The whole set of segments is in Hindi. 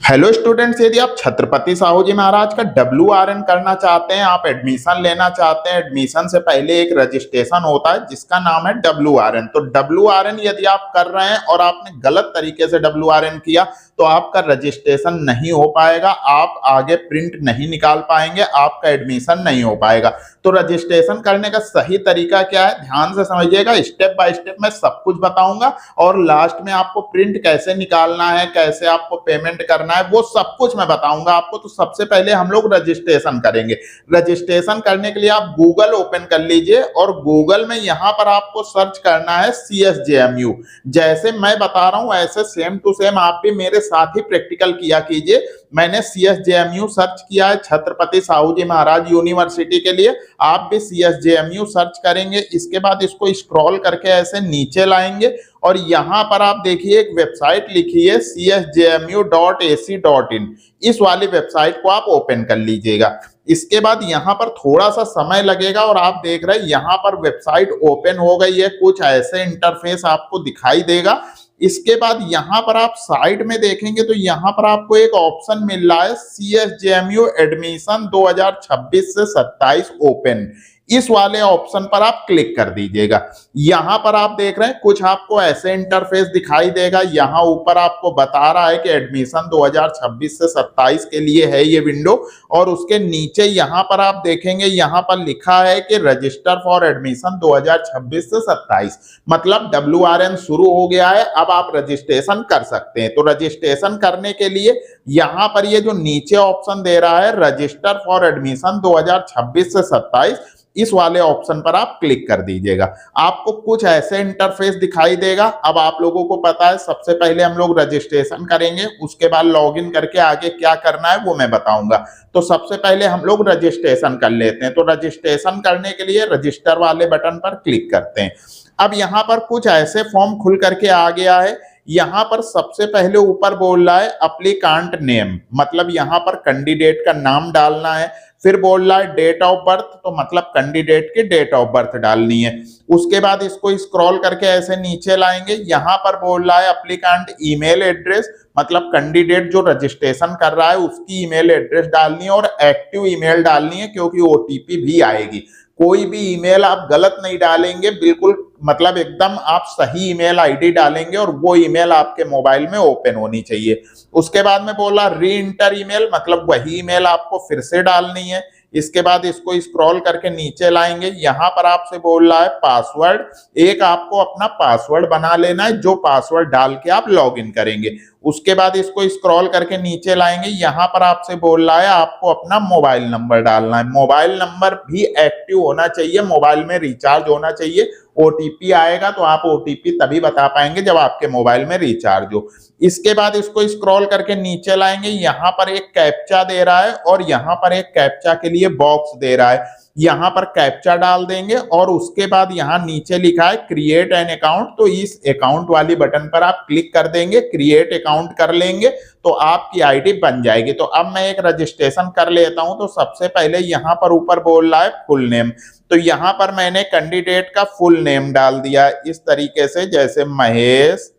हेलो स्टूडेंट्स, यदि आप छत्रपति साहू जी महाराज का WRN करना चाहते हैं, आप एडमिशन लेना चाहते हैं, एडमिशन से पहले एक रजिस्ट्रेशन होता है जिसका नाम है WRN। तो WRN यदि आप कर रहे हैं और आपने गलत तरीके से WRN किया तो आपका रजिस्ट्रेशन नहीं हो पाएगा, आप आगे प्रिंट नहीं निकाल पाएंगे, आपका एडमिशन नहीं हो पाएगा। तो रजिस्ट्रेशन करने का सही तरीका क्या है, ध्यान से समझिएगा। स्टेप बाय स्टेप मैं सब कुछ बताऊंगा और लास्ट में आपको प्रिंट कैसे निकालना है, कैसे आपको पेमेंट करना है, वो सब कुछ मैं बताऊंगा आपको। तो सबसे पहले हम लोग रजिस्ट्रेशन करेंगे। रजिस्ट्रेशन करने के लिए आप गूगल ओपन कर लीजिए और गूगल में यहां पर आपको सर्च करना है CSJMU। जैसे मैं बता रहा हूं ऐसे सेम टू सेम आप भी मेरे साथ ही प्रैक्टिकल किया कीजिए। मैंने CSJMU सर्च किया है छत्रपति साहू जी महाराज यूनिवर्सिटी के लिए, आप भी CSJMU सर्च करेंगे। इसके बाद इसको स्क्रॉल करके ऐसे नीचे लाएंगे और यहां पर आप देखिए एक वेबसाइट लिखी है csjmu.ac.in। इस वाली वेबसाइट को आप ओपन कर लीजिएगा। इसके बाद यहां पर थोड़ा सा समय लगेगा और आप देख रहे हैं यहां पर वेबसाइट ओपन हो गई है, कुछ ऐसे इंटरफेस आपको दिखाई देगा। इसके बाद यहां पर आप साइड में देखेंगे तो यहां पर आपको एक ऑप्शन मिल रहा है CSJMU एडमिशन 2026 से 27 ओपन। इस वाले ऑप्शन पर आप क्लिक कर दीजिएगा। यहां पर आप देख रहे हैं कुछ आपको ऐसे इंटरफेस दिखाई देगा। यहां ऊपर आपको बता रहा है कि एडमिशन 2026 से 27 के लिए है ये विंडो, और उसके नीचे यहां पर आप देखेंगे यहां पर लिखा है कि रजिस्टर फॉर एडमिशन 2026 से 27, मतलब WRN शुरू हो गया है, अब आप रजिस्ट्रेशन कर सकते हैं। तो रजिस्ट्रेशन करने के लिए यहां पर ये जो नीचे ऑप्शन दे रहा है रजिस्टर फॉर एडमिशन 2026 से 27, इस वाले ऑप्शन पर आप क्लिक कर दीजिएगा। आपको कुछ ऐसे इंटरफेस दिखाई देगा। अब आप लोगों को पता है सबसे पहले हम लोग रजिस्ट्रेशन करेंगे, उसके बाद लॉगिन करके आगे क्या करना है वो मैं बताऊंगा। तो सबसे पहले हम लोग रजिस्ट्रेशन कर लेते हैं। तो रजिस्ट्रेशन करने के लिए रजिस्टर वाले बटन पर क्लिक करते हैं। अब यहाँ पर कुछ ऐसे फॉर्म खुल करके आ गया है। यहाँ पर सबसे पहले ऊपर बोल रहा है अप्लीकांट नेम, मतलब यहाँ पर कैंडिडेट का नाम डालना है। फिर बोल रहा है डेट ऑफ बर्थ, तो मतलब कैंडिडेट की डेट ऑफ बर्थ डालनी है। उसके बाद इसको स्क्रॉल करके ऐसे नीचे लाएंगे। यहाँ पर बोल रहा है अप्लीकांट ईमेल एड्रेस, मतलब कैंडिडेट जो रजिस्ट्रेशन कर रहा है उसकी ईमेल एड्रेस डालनी है और एक्टिव ईमेल डालनी है, क्योंकि OTP भी आएगी। कोई भी ईमेल आप गलत नहीं डालेंगे, बिल्कुल मतलब एकदम आप सही ईमेल आईडी डालेंगे और वो ईमेल आपके मोबाइल में ओपन होनी चाहिए। उसके बाद में बोला री इंटर ईमेल, मतलब वही ईमेल आपको फिर से डालनी है। इसके बाद इसको स्क्रॉल करके नीचे लाएंगे। यहाँ पर आपसे बोल रहा है पासवर्ड, एक आपको अपना पासवर्ड बना लेना है जो पासवर्ड डाल के आप लॉगिन करेंगे। उसके बाद इसको स्क्रॉल करके नीचे लाएंगे। यहाँ पर आपसे बोल रहा है आपको अपना मोबाइल नंबर डालना है। मोबाइल नंबर भी एक्टिव होना चाहिए, मोबाइल में रिचार्ज होना चाहिए। OTP आएगा तो आप OTP तभी बता पाएंगे जब आपके मोबाइल में रिचार्ज हो। इसके बाद इसको स्क्रॉल करके नीचे लाएंगे। यहाँ पर एक कैप्चा दे रहा है और यहाँ पर एक कैप्चा के लिए बॉक्स दे रहा है। यहाँ पर कैप्चा डाल देंगे और उसके बाद यहाँ नीचे लिखा है क्रिएट एन अकाउंट, तो इस अकाउंट वाली बटन पर आप क्लिक कर देंगे। क्रिएट अकाउंट कर लेंगे तो आपकी आईडी बन जाएगी। तो अब मैं एक रजिस्ट्रेशन कर लेता हूं। तो सबसे पहले यहाँ पर ऊपर बोल रहा है फुल नेम, तो यहाँ पर मैंने कैंडिडेट का फुल नेम डाल दिया इस तरीके से, जैसे महेश,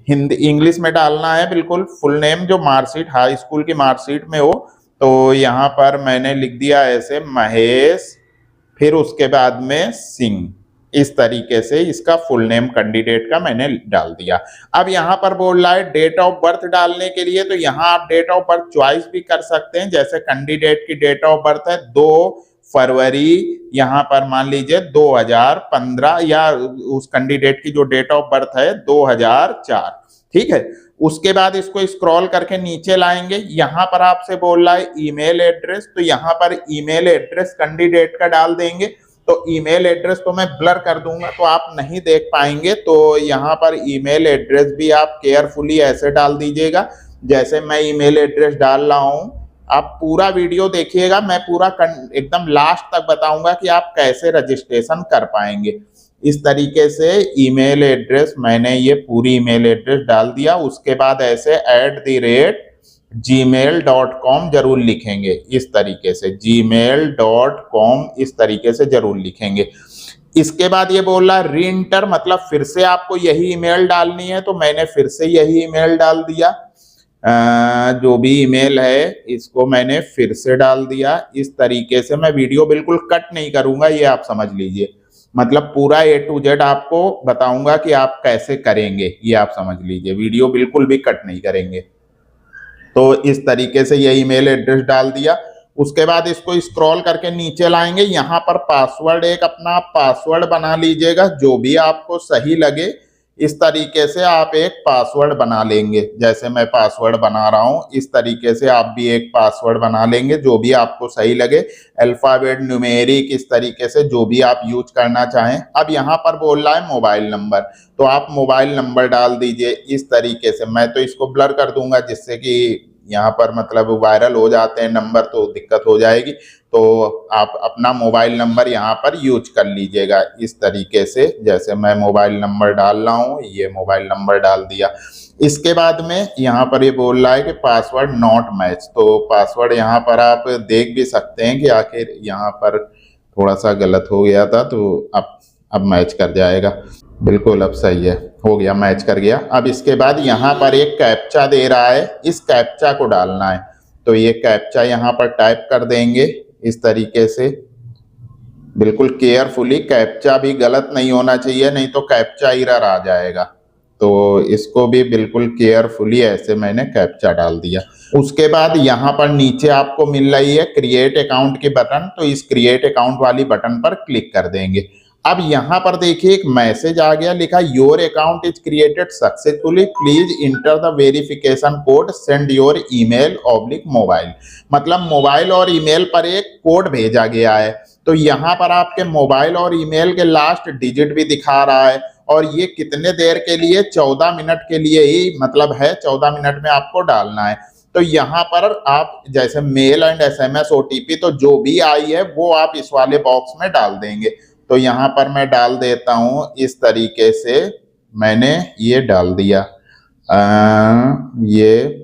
हिंदी इंग्लिश में डालना है बिल्कुल फुल नेम, जो मार्कशीट हाई स्कूल की मार्कशीट में हो। तो यहाँ पर मैंने लिख दिया ऐसे महेश, फिर उसके बाद में सिंह, इस तरीके से इसका फुल नेम कैंडिडेट का मैंने डाल दिया। अब यहाँ पर बोल रहा है डेट ऑफ बर्थ डालने के लिए, तो यहाँ आप डेट ऑफ बर्थ चॉइस भी कर सकते हैं। जैसे कैंडिडेट की डेट ऑफ बर्थ है 2 फरवरी, यहाँ पर मान लीजिए 2015, या उस कैंडिडेट की जो डेट ऑफ बर्थ है 2004, ठीक है। उसके बाद इसको स्क्रॉल करके नीचे लाएंगे। यहाँ पर आपसे बोल रहा है ईमेल एड्रेस, तो यहाँ पर ईमेल एड्रेस कैंडिडेट का डाल देंगे। तो ईमेल एड्रेस तो मैं ब्लर कर दूंगा तो आप नहीं देख पाएंगे। तो यहाँ पर ईमेल एड्रेस भी आप केयरफुली ऐसे डाल दीजिएगा जैसे मैं ईमेल एड्रेस डाल रहा हूँ। आप पूरा वीडियो देखिएगा, मैं पूरा एकदम लास्ट तक बताऊंगा कि आप कैसे रजिस्ट्रेशन कर पाएंगे। इस तरीके से ईमेल एड्रेस मैंने ये पूरी ईमेल एड्रेस डाल दिया। उसके बाद ऐसे @gmail.com जरूर लिखेंगे, इस तरीके से gmail.com इस तरीके से जरूर लिखेंगे। इसके बाद ये बोल रहा है री इंटर, मतलब फिर से आपको यही ईमेल डालनी है, तो मैंने फिर से यही ईमेल डाल दिया। जो भी ईमेल है इसको मैंने फिर से डाल दिया। इस तरीके से मैं वीडियो बिल्कुल कट नहीं करूंगा, ये आप समझ लीजिए। मतलब पूरा A to Z आपको बताऊंगा कि आप कैसे करेंगे, ये आप समझ लीजिए। वीडियो बिल्कुल भी कट नहीं करेंगे। तो इस तरीके से ये ईमेल एड्रेस डाल दिया। उसके बाद इसको स्क्रॉल करके नीचे लाएंगे। यहाँ पर पासवर्ड, एक अपना पासवर्ड बना लीजिएगा जो भी आपको सही लगे। इस तरीके से आप एक पासवर्ड बना लेंगे, जैसे मैं पासवर्ड बना रहा हूं इस तरीके से आप भी एक पासवर्ड बना लेंगे जो भी आपको सही लगे। अल्फाबेट, न्यूमेरिक, इस तरीके से जो भी आप यूज करना चाहें। अब यहाँ पर बोल रहा है मोबाइल नंबर, तो आप मोबाइल नंबर डाल दीजिए इस तरीके से। मैं तो इसको ब्लर कर दूंगा जिससे कि यहाँ पर मतलब वायरल हो जाते हैं नंबर तो दिक्कत हो जाएगी। तो आप अपना मोबाइल नंबर यहाँ पर यूज कर लीजिएगा इस तरीके से। जैसे मैं मोबाइल नंबर डाल रहा हूँ, ये मोबाइल नंबर डाल दिया। इसके बाद में यहाँ पर ये बोल रहा है कि पासवर्ड नॉट मैच, तो पासवर्ड यहाँ पर आप देख भी सकते हैं कि आखिर यहाँ पर थोड़ा सा गलत हो गया था, तो अब मैच कर जाएगा। बिल्कुल अब सही है, हो गया, मैच कर गया। अब इसके बाद यहाँ पर एक कैप्चा दे रहा है, इस कैप्चा को डालना है। तो ये कैप्चा यहाँ पर टाइप कर देंगे इस तरीके से। बिल्कुल केयरफुली, कैप्चा भी गलत नहीं होना चाहिए, नहीं तो कैप्चा एरर आ जाएगा। तो इसको भी बिल्कुल केयरफुली ऐसे मैंने कैप्चा डाल दिया। उसके बाद यहाँ पर नीचे आपको मिल रही है क्रिएट अकाउंट की बटन, तो इस क्रिएट अकाउंट वाली बटन पर क्लिक कर देंगे। अब यहाँ पर देखिए एक मैसेज आ गया, लिखा your account is created successfully, please enter the verification code, send your email / mobile. मतलब मोबाइल और ईमेल पर एक कोड भेजा गया है। तो यहाँ पर आपके मोबाइल और ईमेल के लास्ट डिजिट भी दिखा रहा है, और ये कितने देर के लिए, 14 मिनट के लिए ही मतलब है, 14 मिनट में आपको डालना है। तो यहाँ पर आप जैसे मेल एंड SMS OTP तो जो भी आई है वो आप इस वाले बॉक्स में डाल देंगे। तो यहाँ पर मैं डाल देता हूँ इस तरीके से, मैंने ये डाल दिया। ये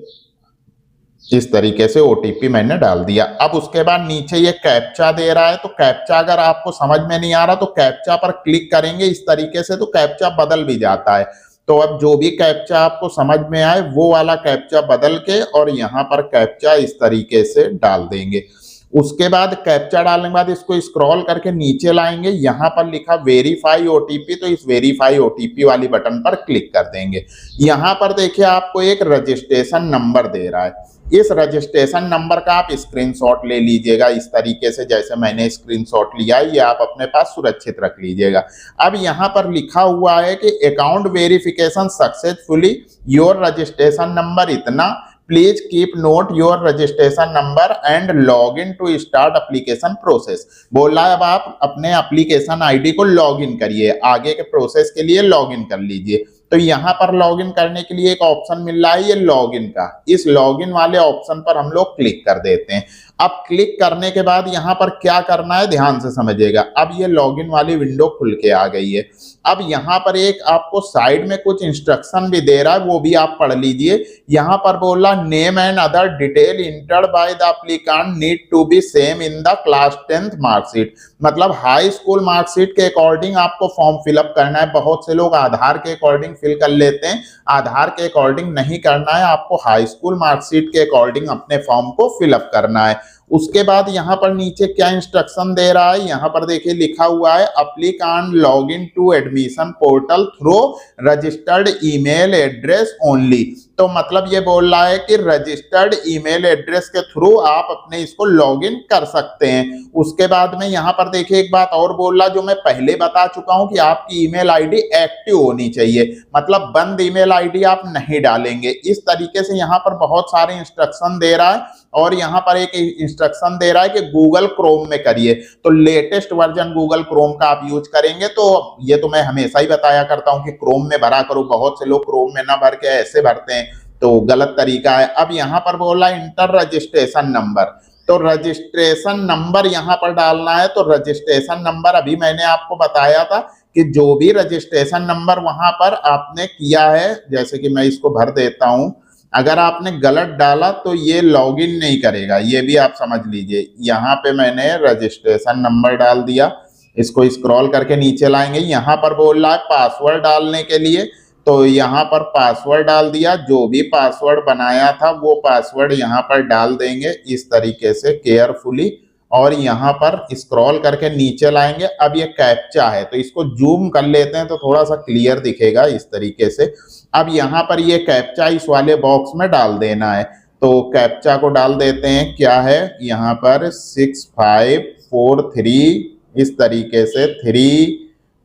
इस तरीके से OTP मैंने डाल दिया। अब उसके बाद नीचे ये कैप्चा दे रहा है, तो कैप्चा अगर आपको समझ में नहीं आ रहा तो कैप्चा पर क्लिक करेंगे इस तरीके से, तो कैप्चा बदल भी जाता है। तो अब जो भी कैप्चा आपको समझ में आए वो वाला कैप्चा बदल के और यहाँ पर कैप्चा इस तरीके से डाल देंगे। उसके बाद कैप्चा डालने के बाद इसको स्क्रॉल करके नीचे लाएंगे, यहाँ पर लिखा वेरीफाई OTP, तो इस वेरीफाई OTP वाली बटन पर क्लिक कर देंगे। यहाँ पर देखिए आपको एक रजिस्ट्रेशन नंबर दे रहा है, इस रजिस्ट्रेशन नंबर का आप स्क्रीनशॉट ले लीजिएगा इस तरीके से, जैसे मैंने स्क्रीनशॉट लिया है, ये आप अपने पास सुरक्षित रख लीजिएगा। अब यहाँ पर लिखा हुआ है कि account verification successfully, your registration number इतना, please keep note your registration number and log in to start application process. बोल रहा है अब आप अपने एप्लीकेशन ID को लॉग इन करिए, आगे के प्रोसेस के लिए लॉग इन कर लीजिए। तो यहाँ पर लॉगिन करने के लिए एक ऑप्शन मिल रहा है ये लॉगिन का, इस लॉगिन वाले ऑप्शन पर हम लोग क्लिक कर देते हैं। अब क्लिक करने के बाद यहाँ पर क्या करना है ध्यान से समझिएगा। अब ये लॉगिन वाली विंडो खुल के आ गई है। अब यहाँ पर एक आपको साइड में कुछ इंस्ट्रक्शन भी दे रहा है, वो भी आप पढ़ लीजिए। यहाँ पर बोल रहा name and other detail entered by the applicant need to be same in the class 10th marksheet. मतलब हाई स्कूल मार्कशीट के अकॉर्डिंग आपको फॉर्म फिलअप करना है। बहुत से लोग आधार के अकॉर्डिंग फिल कर लेते हैं, आधार के अकॉर्डिंग नहीं करना है, आपको हाई स्कूल मार्कशीट के अकॉर्डिंग अपने फॉर्म को फिलअप करना है। उसके बाद यहाँ पर नीचे क्या इंस्ट्रक्शन दे रहा है, यहाँ पर देखिए लिखा हुआ है applicant log in to admission portal through registered email address only. तो मतलब ये बोल रहा है कि रजिस्टर्ड ईमेल एड्रेस के थ्रू आप अपने इसको लॉग इन कर सकते हैं। उसके बाद में यहाँ पर देखिए एक बात और बोल रहा जो मैं पहले बता चुका हूं कि आपकी ईमेल आईडी एक्टिव होनी चाहिए, मतलब बंद ईमेल आईडी आप नहीं डालेंगे। इस तरीके से यहाँ पर बहुत सारे इंस्ट्रक्शन दे रहा है। और यहाँ पर एक इंस्ट्रक्शन दे रहा है कि गूगल क्रोम में करिए, तो लेटेस्ट वर्जन गूगल क्रोम का आप यूज करेंगे। तो ये तो मैं हमेशा ही बताया करता हूं कि क्रोम में भरा करो, बहुत से लोग क्रोम में ना भर के ऐसे भरते हैं, तो गलत तरीका है। अब यहाँ पर बोला इंटर रजिस्ट्रेशन नंबर, तो रजिस्ट्रेशन नंबर यहाँ पर डालना है। तो रजिस्ट्रेशन नंबर अभी मैंने आपको बताया था कि जो भी रजिस्ट्रेशन नंबर वहां पर आपने किया है, जैसे कि मैं इसको भर देता हूं, अगर आपने गलत डाला तो ये लॉगिन नहीं करेगा, ये भी आप समझ लीजिए। यहाँ पे मैंने रजिस्ट्रेशन नंबर डाल दिया, इसको स्क्रॉल करके नीचे लाएंगे। यहाँ पर बोल रहा है पासवर्ड डालने के लिए, तो यहाँ पर पासवर्ड डाल दिया, जो भी पासवर्ड बनाया था वो पासवर्ड यहाँ पर डाल देंगे इस तरीके से केयरफुली, और यहाँ पर स्क्रॉल करके नीचे लाएंगे। अब ये कैप्चा है तो इसको जूम कर लेते हैं तो थोड़ा सा क्लियर दिखेगा इस तरीके से। अब यहाँ पर ये कैप्चा इस वाले बॉक्स में डाल देना है, तो कैप्चा को डाल देते हैं। क्या है यहाँ पर 6543, इस तरीके से 3,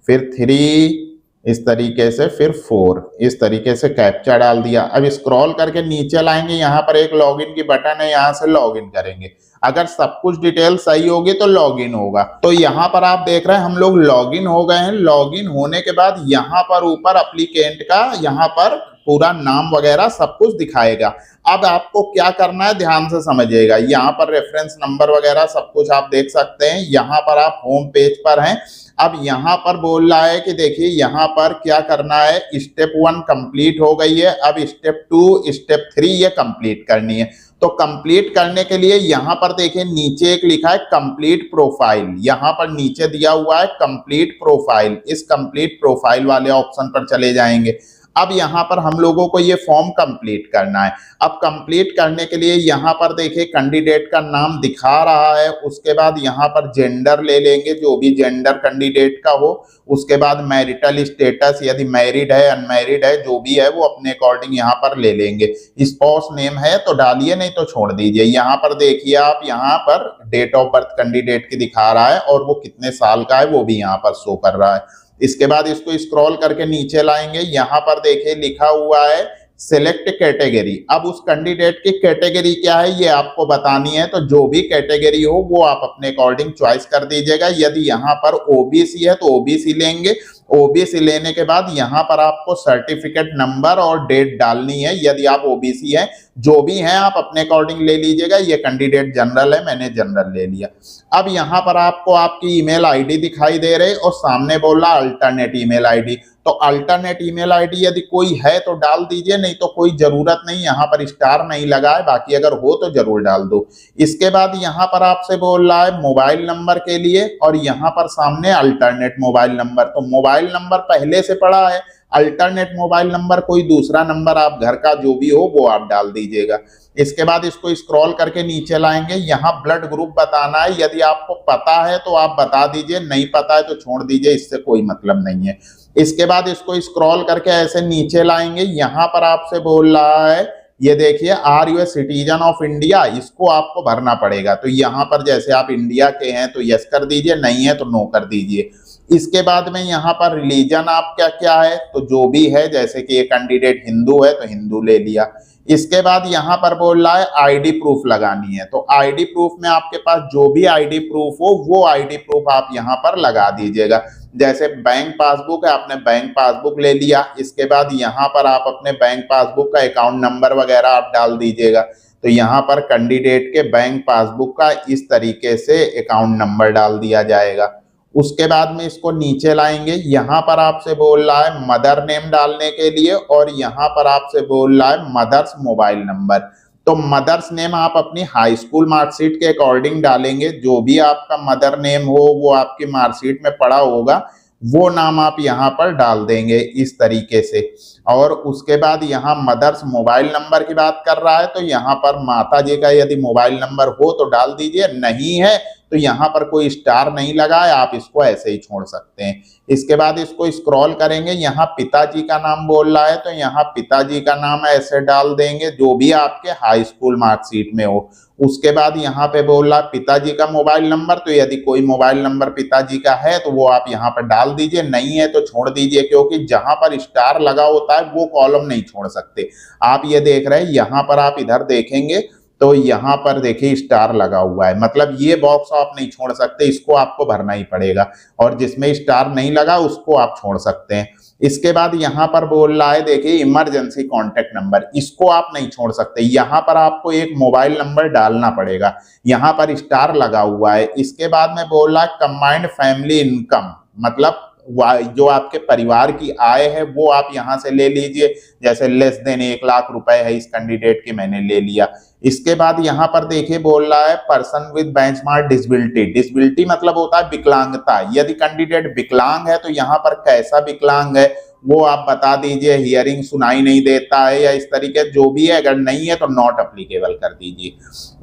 फिर 3, इस तरीके से फिर 4, इस तरीके से कैप्चा डाल दिया। अब स्क्रॉल करके नीचे लाएंगे, यहाँ पर एक लॉगिन की बटन है, यहाँ से लॉगिन करेंगे। अगर सब कुछ डिटेल सही होगी तो लॉगिन होगा। तो यहाँ पर आप देख रहे हैं हम लोग लॉगिन हो गए हैं। लॉगिन होने के बाद यहाँ पर ऊपर एप्लीकेंट का यहाँ पर पूरा नाम वगैरह सब कुछ दिखाएगा। अब आपको क्या करना है ध्यान से समझिएगा। यहाँ पर रेफरेंस नंबर वगैरह सब कुछ आप देख सकते हैं। यहाँ पर आप होम पेज पर हैं। अब यहाँ पर बोल रहा है कि देखिए यहाँ पर क्या करना है, स्टेप 1 कंप्लीट हो गई है, अब स्टेप 2 स्टेप 3 ये कंप्लीट करनी है। तो कंप्लीट करने के लिए यहाँ पर देखिए नीचे एक लिखा है कंप्लीट प्रोफाइल, यहाँ पर नीचे दिया हुआ है कंप्लीट प्रोफाइल। इस कंप्लीट प्रोफाइल वाले ऑप्शन पर चले जाएंगे। अब यहाँ पर हम लोगों को ये फॉर्म कंप्लीट करना है। अब कंप्लीट करने के लिए यहाँ पर देखिए कैंडिडेट का नाम दिखा रहा है, उसके बाद यहाँ पर जेंडर ले लेंगे, जो भी जेंडर कैंडिडेट का हो। उसके बाद मैरिटल स्टेटस, यदि मैरिड है अनमैरिड है जो भी है वो अपने अकॉर्डिंग यहाँ पर ले लेंगे। स्पाउस नेम है तो डालिए, नहीं तो छोड़ दीजिए। यहाँ पर देखिए आप, यहाँ पर डेट ऑफ बर्थ कैंडिडेट की दिखा रहा है और वो कितने साल का है वो भी यहाँ पर शो कर रहा है। इसके बाद इसको स्क्रॉल करके नीचे लाएंगे, यहाँ पर देखिए लिखा हुआ है सिलेक्ट कैटेगरी। अब उस कैंडिडेट की कैटेगरी क्या है ये आपको बतानी है, तो जो भी कैटेगरी हो वो आप अपने अकॉर्डिंग चॉइस कर दीजिएगा। यदि यहाँ पर ओबीसी है तो ओबीसी लेंगे। ओबीसी लेने के बाद यहाँ पर आपको सर्टिफिकेट नंबर और डेट डालनी है। यदि आप ओबीसी हैं, जो भी हैं आप अपने अकॉर्डिंग ले लीजिएगा। ये कैंडिडेट जनरल है, मैंने जनरल ले लिया। अब यहाँ पर आपको आपकी ईमेल आईडी दिखाई दे रही और सामने बोल रहा अल्टरनेट ईमेल आईडी। तो अल्टरनेट ईमेल आईडी यदि कोई है तो डाल दीजिए, नहीं तो कोई जरूरत नहीं, यहाँ पर स्टार नहीं लगा है, बाकी अगर हो तो जरूर डाल दो। इसके बाद यहाँ पर आपसे बोल रहा है मोबाइल नंबर के लिए, और यहाँ पर सामने अल्टरनेट मोबाइल नंबर। तो मोबाइल नंबर पहले से पड़ा है, अल्टरनेट मोबाइल नंबर कोई दूसरा नंबर आप घर का जो भी हो वो आप डाल दीजिएगा। इसके बाद इसको स्क्रॉल करके नीचे लाएंगे, यहाँ ब्लड ग्रुप बताना है। यदि आपको पता है तो आप बता दीजिए, नहीं पता है तो छोड़ दीजिए, इससे कोई मतलब नहीं है। इसके बाद इसको स्क्रॉल करके ऐसे नीचे लाएंगे, यहाँ पर आपसे बोल रहा है ये देखिए are you a citizen of India, इसको आपको भरना पड़ेगा। तो यहाँ पर जैसे आप इंडिया के हैं तो यस कर दीजिए, नहीं है तो नो कर दीजिए। इसके बाद में यहाँ पर रिलीजन आपका क्या है, तो जो भी है, जैसे कि ये कैंडिडेट हिंदू है तो हिंदू ले लिया। इसके बाद यहाँ पर बोल रहा है आईडी प्रूफ लगानी है, तो आईडी प्रूफ में आपके पास जो भी आईडी प्रूफ हो वो आईडी प्रूफ आप यहाँ पर लगा दीजिएगा। जैसे बैंक पासबुक है, आपने बैंक पासबुक ले लिया। इसके बाद यहाँ पर आप अपने बैंक पासबुक का अकाउंट नंबर वगैरह आप डाल दीजिएगा। तो यहाँ पर कैंडिडेट के बैंक पासबुक का इस तरीके से अकाउंट नंबर डाल दिया जाएगा। उसके बाद में इसको नीचे लाएंगे, यहाँ पर आपसे बोल रहा है मदर नेम डालने के लिए, और यहाँ पर आपसे बोल रहा है मदर्स मोबाइल नंबर। तो मदर्स नेम आप अपनी हाई स्कूल मार्कशीट के अकॉर्डिंग डालेंगे, जो भी आपका मदर नेम हो वो आपकी मार्कशीट में पड़ा होगा वो नाम आप यहाँ पर डाल देंगे इस तरीके से। और उसके बाद यहाँ मदर्स मोबाइल नंबर की बात कर रहा है, तो यहाँ पर माता जी का यदि मोबाइल नंबर हो तो डाल दीजिए, नहीं है तो यहाँ पर कोई स्टार नहीं लगा है, आप इसको ऐसे ही छोड़ सकते हैं। इसके बाद इसको स्क्रॉल करेंगे, यहाँ पिताजी का नाम बोल रहा है तो यहाँ पिताजी का नाम ऐसे डाल देंगे जो भी आपके हाई स्कूल मार्कशीट में हो। उसके बाद यहाँ पे बोल रहा है पिताजी का मोबाइल नंबर, तो यदि कोई मोबाइल नंबर पिताजी का है तो वो आप यहाँ पर डाल दीजिए, नहीं है तो छोड़ दीजिए, क्योंकि जहां पर स्टार लगा होता है वो कॉलम नहीं छोड़ सकते। आप ये देख रहे हैं, यहाँ पर आप इधर देखेंगे तो यहाँ पर देखिए स्टार लगा हुआ है, मतलब ये बॉक्स आप नहीं छोड़ सकते, इसको आपको भरना ही पड़ेगा। और जिसमें स्टार नहीं लगा उसको आप छोड़ सकते हैं। इसके बाद यहाँ पर बोल रहा है देखिए इमरजेंसी कॉन्टेक्ट नंबर, इसको आप नहीं छोड़ सकते, यहाँ पर आपको एक मोबाइल नंबर डालना पड़ेगा, यहाँ पर स्टार लगा हुआ है। इसके बाद में बोल रहा है कंबाइंड फैमिली इनकम, मतलब जो आपके परिवार की आय है वो आप यहां से ले लीजिए। जैसे लेस देन 1 लाख रुपए है इस कैंडिडेट की, मैंने ले लिया। इसके बाद यहाँ पर देखिए बोल रहा है person with benchmark disability. Disability मतलब होता है विकलांगता। यदि कैंडिडेट विकलांग है तो यहाँ पर कैसा विकलांग है वो आप बता दीजिए हियरिंग सुनाई नहीं देता है या इस तरीके जो भी है, अगर नहीं है तो नॉट अप्लीकेबल कर दीजिए।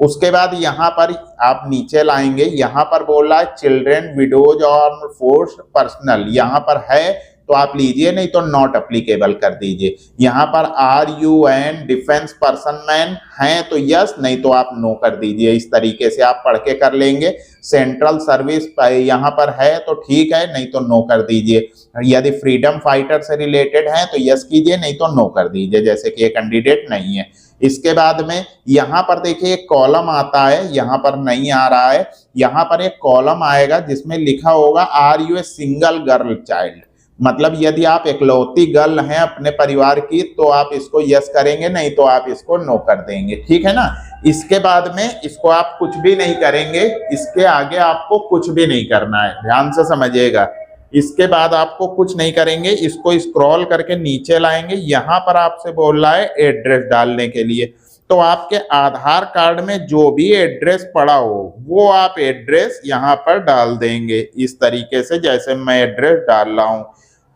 उसके बाद यहाँ पर आप नीचे लाएंगे, यहाँ पर बोल रहा है चिल्ड्रेन विडोज और फोर्स पर्सनल, यहाँ पर है तो आप लीजिए, नहीं तो नॉट अप्लीकेबल कर दीजिए। यहाँ पर are you an defence person man है तो यस, नहीं तो आप नो कर दीजिए। इस तरीके से आप पढ़ के कर लेंगे। सेंट्रल सर्विस यहाँ पर है तो ठीक है, नहीं तो नो कर दीजिए। यदि फ्रीडम फाइटर से रिलेटेड है तो यस कीजिए, नहीं तो नो कर दीजिए, जैसे कि ये कैंडिडेट नहीं है। इसके बाद में यहाँ पर देखिए एक कॉलम आता है, यहाँ पर नहीं आ रहा है, यहाँ पर एक कॉलम आएगा जिसमें लिखा होगा are you a single girl child, मतलब यदि आप इकलौती गर्ल हैं अपने परिवार की तो आप इसको यस करेंगे, नहीं तो आप इसको नो कर देंगे, ठीक है ना। इसके बाद में इसको आप कुछ भी नहीं करेंगे, इसके आगे आपको कुछ भी नहीं करना है, ध्यान से समझिएगा। इसके बाद आपको कुछ नहीं करेंगे, इसको स्क्रॉल करके नीचे लाएंगे, यहाँ पर आपसे बोल रहा है एड्रेस डालने के लिए। तो आपके आधार कार्ड में जो भी एड्रेस पड़ा हो वो आप एड्रेस यहाँ पर डाल देंगे, इस तरीके से जैसे मैं एड्रेस डाल रहा हूँ।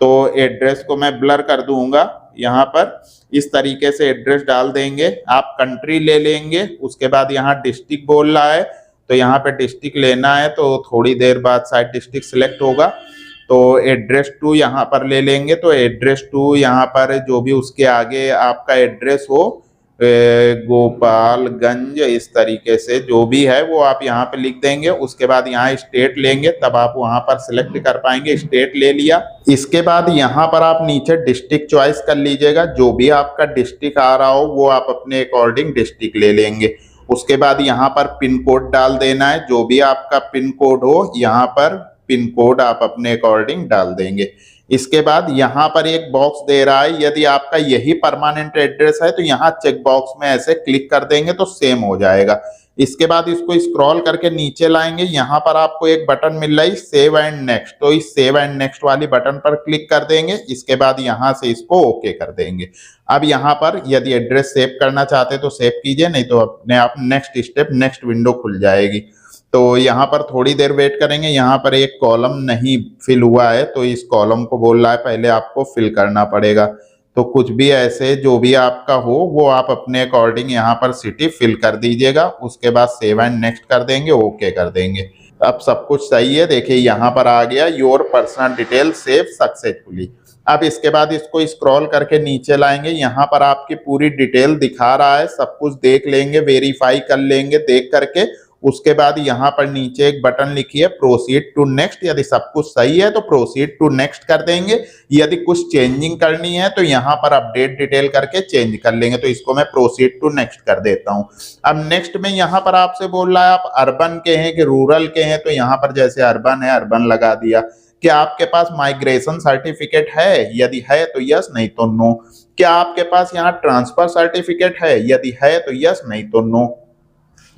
तो एड्रेस को मैं ब्लर कर दूंगा, यहाँ पर इस तरीके से एड्रेस डाल देंगे। आप कंट्री ले लेंगे, उसके बाद यहाँ डिस्ट्रिक्ट बोल रहा है तो यहाँ पे डिस्ट्रिक्ट लेना है, तो थोड़ी देर बाद शायद डिस्ट्रिक्ट सिलेक्ट होगा। तो एड्रेस टू यहाँ पर ले लेंगे, तो एड्रेस टू यहाँ पर जो भी उसके आगे आपका एड्रेस हो, गोपालगंज, इस तरीके से जो भी है वो आप यहाँ पे लिख देंगे। उसके बाद यहाँ स्टेट लेंगे, तब आप वहां पर सिलेक्ट कर पाएंगे। स्टेट ले लिया। इसके बाद यहाँ पर आप नीचे डिस्ट्रिक्ट चॉइस कर लीजिएगा, जो भी आपका डिस्ट्रिक्ट आ रहा हो वो आप अपने अकॉर्डिंग डिस्ट्रिक्ट ले लेंगे। उसके बाद यहाँ पर पिन कोड डाल देना है, जो भी आपका पिन कोड हो यहाँ पर पिन कोड आप अपने अकॉर्डिंग डाल देंगे। इसके बाद यहाँ पर एक बॉक्स दे रहा है, यदि आपका यही परमानेंट एड्रेस है तो यहाँ चेक बॉक्स में ऐसे क्लिक कर देंगे तो सेम हो जाएगा। इसके बाद इसको स्क्रॉल करके नीचे लाएंगे, यहाँ पर आपको एक बटन मिल रहा है सेव एंड नेक्स्ट, तो इस सेव एंड नेक्स्ट वाली बटन पर क्लिक कर देंगे। इसके बाद यहाँ से इसको ओके कर देंगे। अब यहाँ पर यदि एड्रेस सेव करना चाहते तो सेव कीजिए, नहीं तो अपने आप नेक्स्ट स्टेप नेक्स्ट विंडो खुल जाएगी। तो यहाँ पर थोड़ी देर वेट करेंगे। यहाँ पर एक कॉलम नहीं फिल हुआ है तो इस कॉलम को बोल रहा है पहले आपको फिल करना पड़ेगा। तो कुछ भी ऐसे जो भी आपका हो वो आप अपने अकॉर्डिंग यहाँ पर सिटी फिल कर दीजिएगा। उसके बाद सेव एंड नेक्स्ट कर देंगे, ओके कर देंगे। अब सब कुछ सही है, देखिए यहाँ पर आ गया your personal detail save successfully. अब इसके बाद इसको स्क्रॉल करके नीचे लाएंगे, यहाँ पर आपकी पूरी डिटेल दिखा रहा है, सब कुछ देख लेंगे, वेरीफाई कर लेंगे देख करके। उसके बाद यहाँ पर नीचे एक बटन लिखी है प्रोसीड टू नेक्स्ट, यदि सब कुछ सही है तो प्रोसीड टू नेक्स्ट कर देंगे। यदि कुछ चेंजिंग करनी है तो यहाँ पर अपडेट डिटेल करके चेंज कर लेंगे। तो इसको मैं प्रोसीड टू नेक्स्ट कर देता हूँ। अब नेक्स्ट में यहाँ पर आपसे बोल रहा है आप अर्बन के हैं कि रूरल के हैं, तो यहाँ पर जैसे अर्बन है अर्बन लगा दिया। क्या आपके पास माइग्रेशन सर्टिफिकेट है, यदि है तो यस, नहीं तो नो। क्या आपके पास यहाँ ट्रांसफर सर्टिफिकेट है, यदि है तो यस, नहीं तो नो।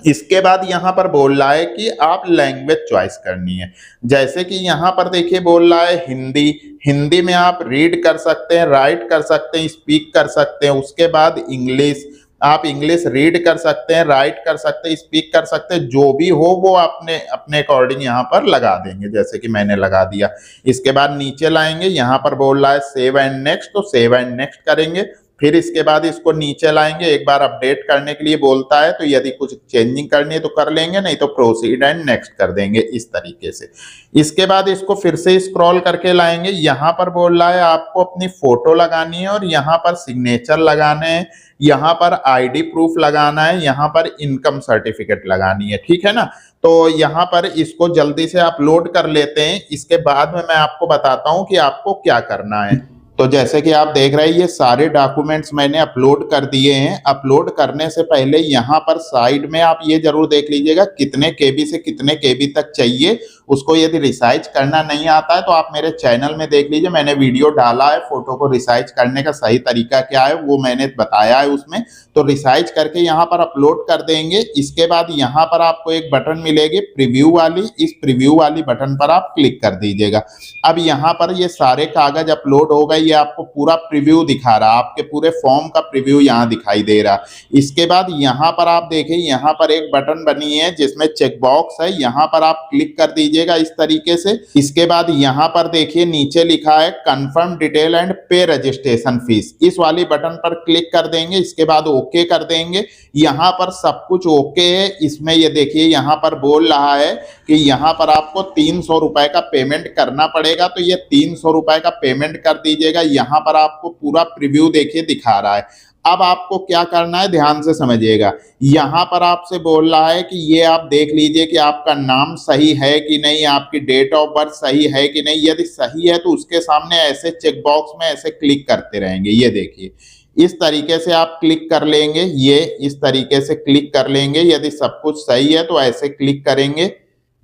इसके बाद यहाँ पर बोल रहा है कि आप लैंग्वेज चॉइस करनी है, जैसे कि यहाँ पर देखिए बोल रहा है हिंदी। हिंदी में आप रीड कर सकते हैं, राइट कर सकते हैं, स्पीक कर सकते हैं। उसके बाद इंग्लिश, आप इंग्लिश रीड कर सकते हैं, राइट कर सकते हैं, स्पीक कर सकते हैं, जो भी हो वो अपने अकॉर्डिंग यहाँ पर लगा देंगे, जैसे कि मैंने लगा दिया। इसके बाद नीचे लाएंगे, यहाँ पर बोल रहा है सेव एंड नेक्स्ट, तो सेव एंड नेक्स्ट करेंगे। फिर इसके बाद इसको नीचे लाएंगे, एक बार अपडेट करने के लिए बोलता है, तो यदि कुछ चेंजिंग करनी है तो कर लेंगे, नहीं तो प्रोसीड एंड नेक्स्ट कर देंगे, इस तरीके से। इसके बाद इसको फिर से स्क्रॉल करके लाएंगे, यहाँ पर बोल रहा है आपको अपनी फोटो लगानी है और यहाँ पर सिग्नेचर लगाने हैं, यहाँ पर आईडी प्रूफ लगाना है, यहाँ पर इनकम सर्टिफिकेट लगानी है, ठीक है ना। तो यहाँ पर इसको जल्दी से अपलोड कर लेते हैं, इसके बाद में मैं आपको बताता हूँ कि आपको क्या करना है। तो जैसे कि आप देख रहे हैं ये सारे डॉक्यूमेंट्स मैंने अपलोड कर दिए हैं। अपलोड करने से पहले यहाँ पर साइड में आप ये जरूर देख लीजिएगा कितने केबी से कितने केबी तक चाहिए। उसको यदि रिसाइज करना नहीं आता है तो आप मेरे चैनल में देख लीजिए, मैंने वीडियो डाला है फोटो को रिसाइज करने का सही तरीका क्या है वो मैंने बताया है उसमें। तो रिसाइज करके यहाँ पर अपलोड कर देंगे। इसके बाद यहाँ पर आपको एक बटन मिलेगी प्रीव्यू वाली, इस प्रीव्यू वाली बटन पर आप क्लिक कर दीजिएगा। अब यहाँ पर ये सारे कागज अपलोड हो गए, ये आपको पूरा प्रीव्यू दिखा रहा है, आपके पूरे फॉर्म का प्रीव्यू यहाँ दिखाई दे रहा। इसके बाद यहाँ पर आप देखिए यहाँ पर एक बटन बनी है जिसमें चेक बॉक्स है, यहाँ पर आप क्लिक कर दीजिए। लीजिएगा इस तरीके से। इसके बाद यहाँ पर देखिए नीचे लिखा है कंफर्म डिटेल एंड पे रजिस्ट्रेशन फीस, इस वाली बटन पर क्लिक कर देंगे। इसके बाद ओके कर देंगे। यहाँ पर सब कुछ ओके है। इसमें ये देखिए यहाँ पर बोल रहा है कि यहाँ पर आपको 300 रुपए का पेमेंट करना पड़ेगा, तो ये 300 रुपए का पेमेंट कर दीजिएगा। यहाँ पर आपको पूरा प्रीव्यू देखिए दिखा रहा है। अब आपको क्या करना है ध्यान से समझिएगा। यहाँ पर आपसे बोल रहा है कि ये आप देख लीजिए कि आपका नाम सही है कि नहीं, आपकी डेट ऑफ बर्थ सही है कि नहीं। यदि सही है तो उसके सामने ऐसे चेक बॉक्स में ऐसे क्लिक करते रहेंगे। ये देखिए इस तरीके से आप क्लिक कर लेंगे, ये इस तरीके से क्लिक कर लेंगे। यदि सब कुछ सही है तो ऐसे क्लिक करेंगे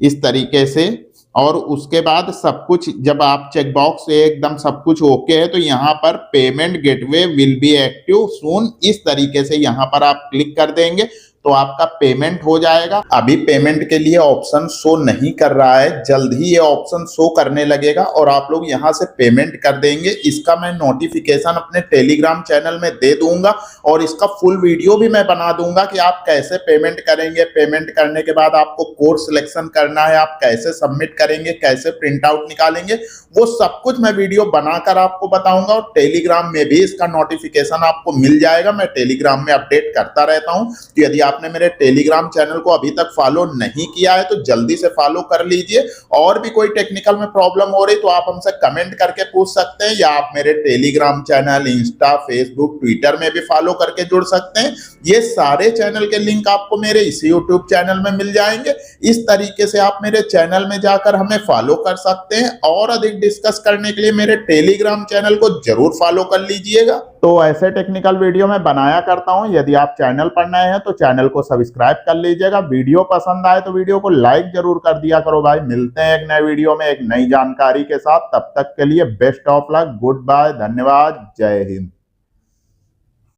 इस तरीके से, और उसके बाद सब कुछ जब आप चेक बॉक्स से एकदम सब कुछ ओके है तो यहाँ पर payment gateway will be active soon, इस तरीके से यहाँ पर आप क्लिक कर देंगे तो आपका पेमेंट हो जाएगा। अभी पेमेंट के लिए ऑप्शन शो नहीं कर रहा है, जल्द ही ये ऑप्शन शो करने लगेगा और आप लोग यहाँ से पेमेंट कर देंगे। इसका मैं नोटिफिकेशन अपने टेलीग्राम चैनल में दे दूंगा और इसका फुल वीडियो भी मैं बना दूंगा कि आप कैसे पेमेंट करेंगे। पेमेंट करने के बाद आपको कोड सिलेक्शन करना है, आप कैसे सबमिट करेंगे, कैसे प्रिंट आउट निकालेंगे, वो सब कुछ मैं वीडियो बनाकर आपको बताऊंगा। और टेलीग्राम में भी इसका नोटिफिकेशन आपको मिल जाएगा। मैं टेलीग्राम में अपडेट करता रहता हूँ। तो यदि आपने मेरे टेलीग्राम चैनल को अभी तक फॉलो नहीं किया है तो जल्दी से फॉलो कर लीजिए। और भी कोई टेक्निकल में प्रॉब्लम हो रही तो आप हमसे कमेंट करके पूछ सकते हैं, या आप मेरे Telegram channel, Insta, Facebook, Twitter में भी फॉलो करके जुड़ सकते हैं। ये सारे चैनल के लिंक आपको मेरे इसी यूट्यूब चैनल में मिल जाएंगे। इस तरीके से आप मेरे चैनल में जाकर हमें फॉलो कर सकते हैं और अधिक डिस्कस करने के लिए मेरे टेलीग्राम चैनल को जरूर फॉलो कर लीजिएगा। तो ऐसे टेक्निकल वीडियो मैं बनाया करता हूं। यदि आप चैनल पर नए हैं तो चैनल को सब्सक्राइब कर लीजिएगा। वीडियो पसंद आए तो वीडियो को लाइक जरूर कर दिया करो भाई। मिलते हैं एक नए वीडियो में एक नई जानकारी के साथ, तब तक के लिए best of luck, good bye, धन्यवाद, जय हिंद।